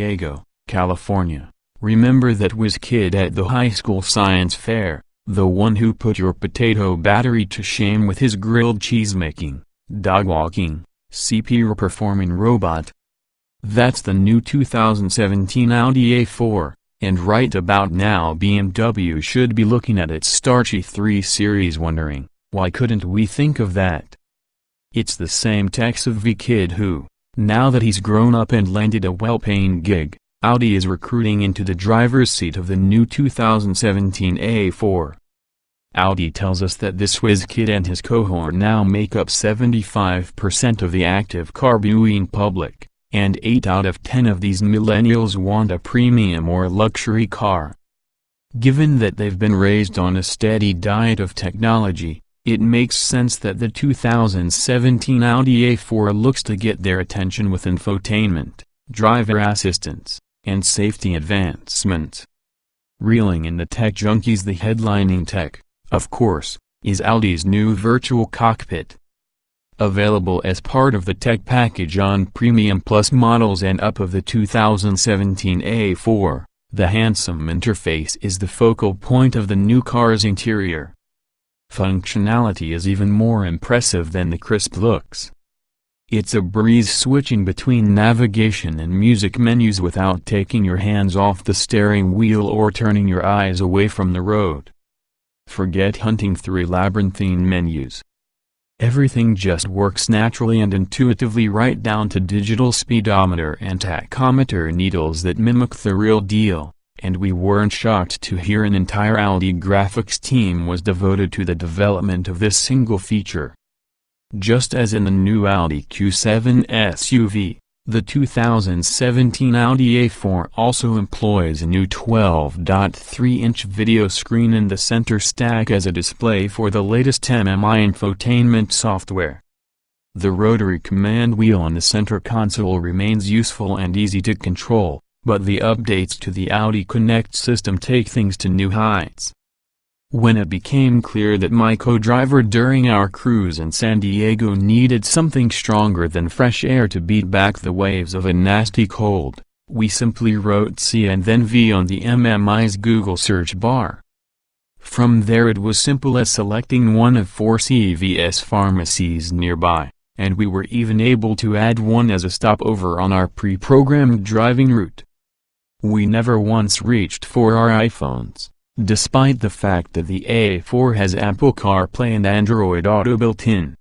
Diego, California. Remember that whiz kid at the high school science fair, the one who put your potato battery to shame with his grilled cheese making, dog walking, CPU performing robot? That's the new 2017 Audi A4, and right about now BMW should be looking at its starchy 3 Series wondering, why couldn't we think of that? It's the same tech-savvy kid who, now that he's grown up and landed a well-paying gig, Audi is recruiting into the driver's seat of the new 2017 A4. Audi tells us that this whiz kid and his cohort now make up 75% of the active car viewing public, and 8 out of 10 of these millennials want a premium or luxury car. Given that they've been raised on a steady diet of technology, it makes sense that the 2017 Audi A4 looks to get their attention with infotainment, driver assistance, and safety advancements. Reeling in the tech junkies, the headlining tech, of course, is Audi's new virtual cockpit. Available as part of the tech package on Premium Plus models and up of the 2017 A4, the handsome interface is the focal point of the new car's interior. Functionality is even more impressive than the crisp looks. It's a breeze switching between navigation and music menus without taking your hands off the steering wheel or turning your eyes away from the road. Forget hunting through labyrinthine menus. Everything just works naturally and intuitively, right down to digital speedometer and tachometer needles that mimic the real deal, and we weren't shocked to hear an entire Audi graphics team was devoted to the development of this single feature. Just as in the new Audi Q7 SUV, the 2017 Audi A4 also employs a new 12.3-inch video screen in the center stack as a display for the latest MMI infotainment software. The rotary command wheel on the center console remains useful and easy to control, but the updates to the Audi Connect system take things to new heights. When it became clear that my co-driver during our cruise in San Diego needed something stronger than fresh air to beat back the waves of a nasty cold, we simply wrote C and then V on the MMI's Google search bar. From there it was simple as selecting one of 4 CVS pharmacies nearby, and we were even able to add one as a stopover on our pre-programmed driving route. We never once reached for our iPhones, despite the fact that the A4 has Apple CarPlay and Android Auto built in.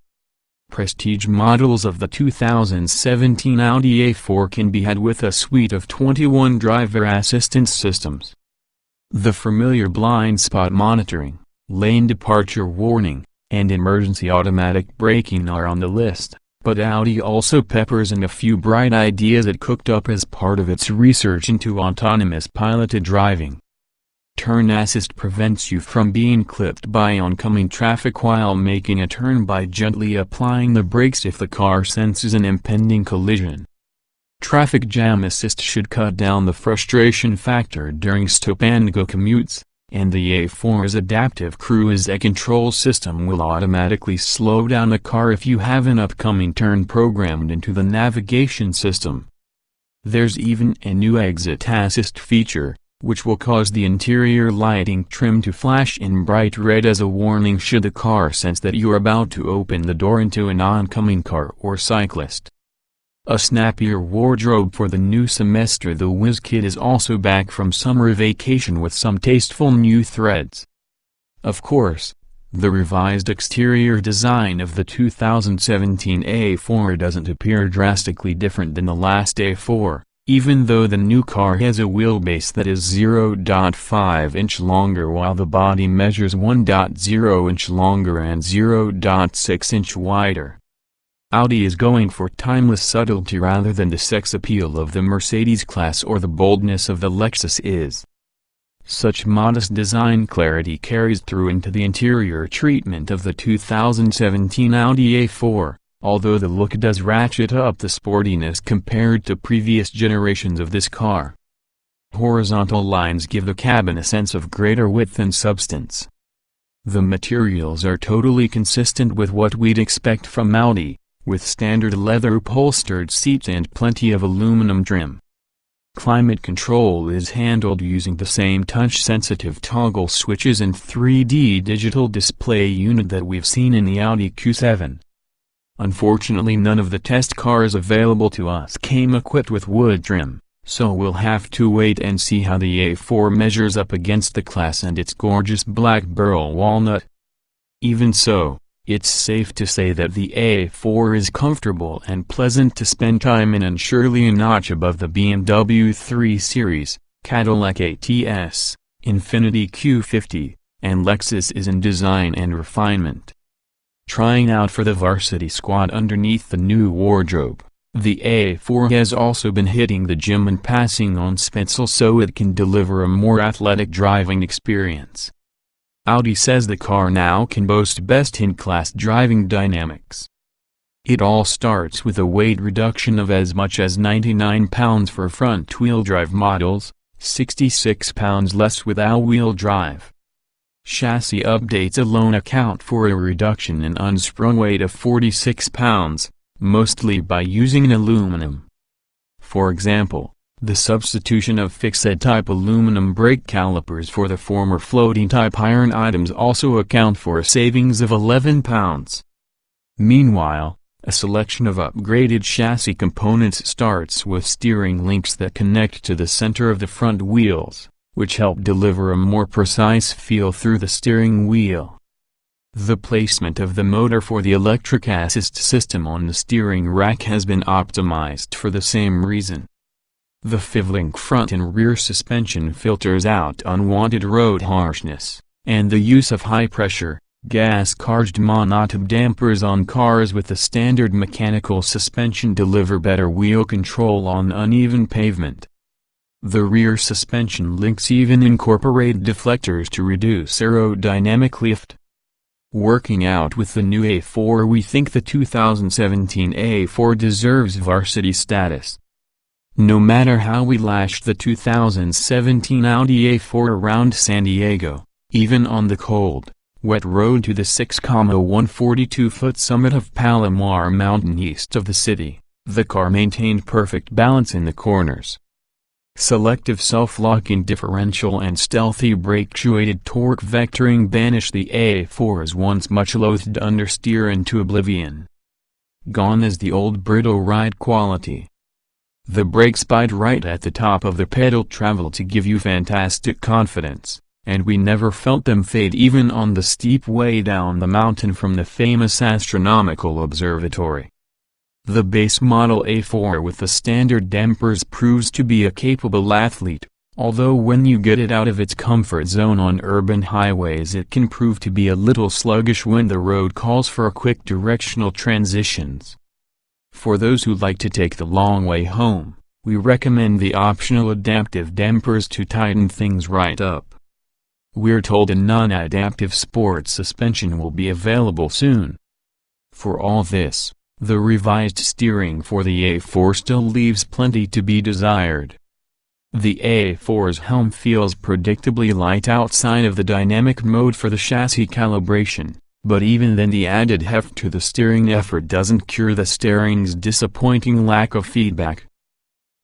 Prestige models of the 2017 Audi A4 can be had with a suite of 21 driver assistance systems. The familiar blind spot monitoring, lane departure warning, and emergency automatic braking are on the list, but Audi also peppers in a few bright ideas it cooked up as part of its research into autonomous piloted driving. Turn assist prevents you from being clipped by oncoming traffic while making a turn by gently applying the brakes if the car senses an impending collision. Traffic jam assist should cut down the frustration factor during stop-and-go commutes, and the A4's adaptive cruise control system will automatically slow down the car if you have an upcoming turn programmed into the navigation system. There's even a new exit assist feature, which will cause the interior lighting trim to flash in bright red as a warning should the car sense that you're about to open the door into an oncoming car or cyclist. A snappier wardrobe for the new semester. The whiz kid is also back from summer vacation with some tasteful new threads. Of course, the revised exterior design of the 2017 A4 doesn't appear drastically different than the last A4. Even though the new car has a wheelbase that is 0.5-inch longer while the body measures 1.0-inch longer and 0.6-inch wider. Audi is going for timeless subtlety rather than the sex appeal of the Mercedes class or the boldness of the Lexus is. Such modest design clarity carries through into the interior treatment of the 2017 Audi A4. Although the look does ratchet up the sportiness compared to previous generations of this car. Horizontal lines give the cabin a sense of greater width and substance. The materials are totally consistent with what we'd expect from Audi, with standard leather upholstered seats and plenty of aluminum trim. Climate control is handled using the same touch-sensitive toggle switches and 3D digital display unit that we've seen in the Audi Q7. Unfortunately, none of the test cars available to us came equipped with wood trim, so we'll have to wait and see how the A4 measures up against the class and its gorgeous black burl walnut. Even so, it's safe to say that the A4 is comfortable and pleasant to spend time in, and surely a notch above the BMW 3 Series, Cadillac ATS, Infiniti Q50, and Lexus is in design and refinement. Trying out for the varsity squad underneath the new wardrobe, the A4 has also been hitting the gym and passing on Spitzel so it can deliver a more athletic driving experience. Audi says the car now can boast best-in-class driving dynamics. It all starts with a weight reduction of as much as 99 pounds for front-wheel drive models, 66 pounds less with all-wheel drive. Chassis updates alone account for a reduction in unsprung weight of 46 pounds, mostly by using aluminum. For example, the substitution of fixed-type aluminum brake calipers for the former floating-type iron items also account for a savings of 11 pounds. Meanwhile, a selection of upgraded chassis components starts with steering links that connect to the center of the front wheels, which help deliver a more precise feel through the steering wheel. The placement of the motor for the electric assist system on the steering rack has been optimized for the same reason. The FIV-Link front and rear suspension filters out unwanted road harshness, and the use of high-pressure, gas-charged monotube dampers on cars with the standard mechanical suspension deliver better wheel control on uneven pavement. The rear suspension links even incorporate deflectors to reduce aerodynamic lift. Working out with the new A4, we think the 2017 A4 deserves varsity status. No matter how we lashed the 2017 Audi A4 around San Diego, even on the cold, wet road to the 6,142-foot summit of Palomar Mountain east of the city, the car maintained perfect balance in the corners. Selective self-locking differential and stealthy brake-actuated torque vectoring banished the A4's once much-loathed understeer into oblivion. Gone is the old brittle ride quality. The brakes bite right at the top of the pedal travel to give you fantastic confidence, and we never felt them fade even on the steep way down the mountain from the famous astronomical observatory. The base model A4 with the standard dampers proves to be a capable athlete, although when you get it out of its comfort zone on urban highways it can prove to be a little sluggish when the road calls for quick directional transitions. For those who like to take the long way home, we recommend the optional adaptive dampers to tighten things right up. We're told a non-adaptive sport suspension will be available soon. For all this, the revised steering for the A4 still leaves plenty to be desired. The A4's helm feels predictably light outside of the dynamic mode for the chassis calibration, but even then the added heft to the steering effort doesn't cure the steering's disappointing lack of feedback.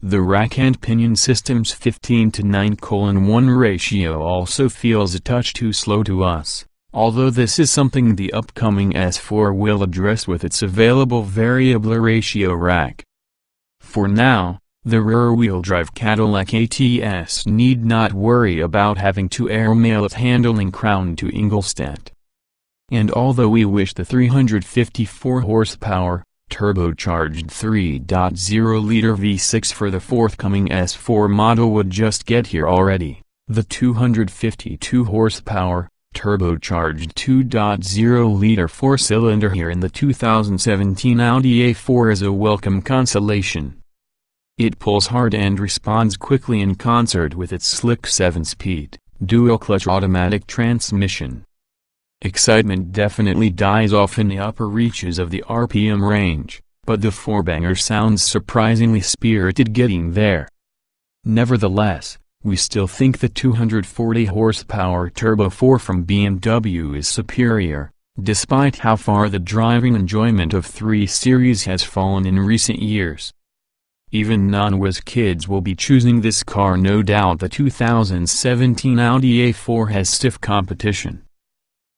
The rack and pinion system's 15:9:1 ratio also feels a touch too slow to us, although this is something the upcoming S4 will address with its available variable ratio rack. For now, the rear-wheel drive Cadillac ATS need not worry about having to airmail its handling crown to Ingolstadt. And although we wish the 354 horsepower, turbocharged 3.0-liter V6 for the forthcoming S4 model would just get here already, the 252 horsepower, turbocharged 2.0-liter four-cylinder here in the 2017 Audi A4 is a welcome consolation. It pulls hard and responds quickly in concert with its slick 7-speed, dual-clutch automatic transmission. Excitement definitely dies off in the upper reaches of the RPM range, but the four-banger sounds surprisingly spirited getting there. Nevertheless, we still think the 240 horsepower Turbo 4 from BMW is superior, despite how far the driving enjoyment of 3 Series has fallen in recent years. Even non-whiz kids will be choosing this car. No doubt the 2017 Audi A4 has stiff competition.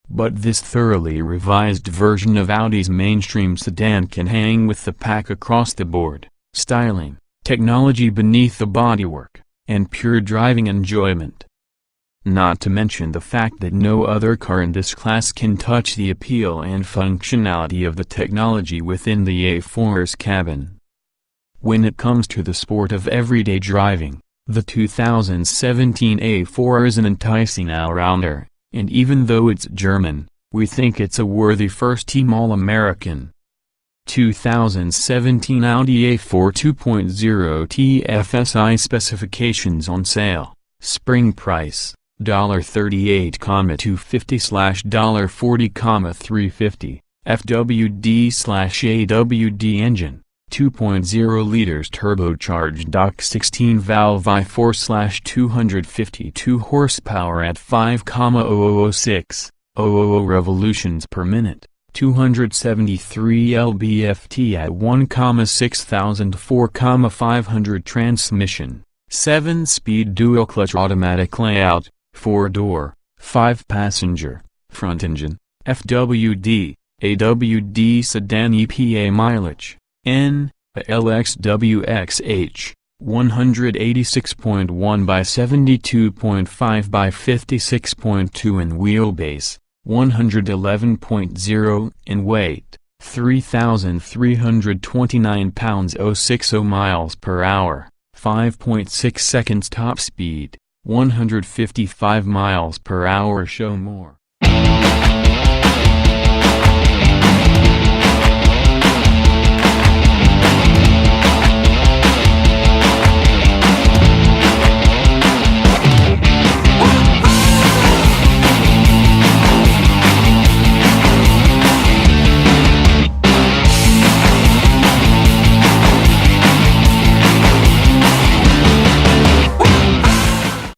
But this thoroughly revised version of Audi's mainstream sedan can hang with the pack across the board: styling, technology beneath the bodywork, and pure driving enjoyment. Not to mention the fact that no other car in this class can touch the appeal and functionality of the technology within the A4's cabin. When it comes to the sport of everyday driving, the 2017 A4 is an enticing all-rounder, and even though it's German, we think it's a worthy first-team All-American. 2017 Audi A4 2.0 TFSI specifications on sale. Spring price, $38,250/$40,350, FWD/AWD engine, 2.0 liters turbocharged 16 valve i4/252 horsepower at 5,0006,000 revolutions per minute, 273 lb-ft at 1,600 4,500 transmission, 7-speed dual-clutch automatic layout, 4-door, 5-passenger, front engine, FWD, AWD sedan. EPA mileage, N, LXWXH, 186.1 by 72.5 by 56.2 in wheelbase, 111.0 in weight, 3,329 pounds. 060 miles per hour, 5.6 seconds. Top speed, 155 miles per hour. Show more.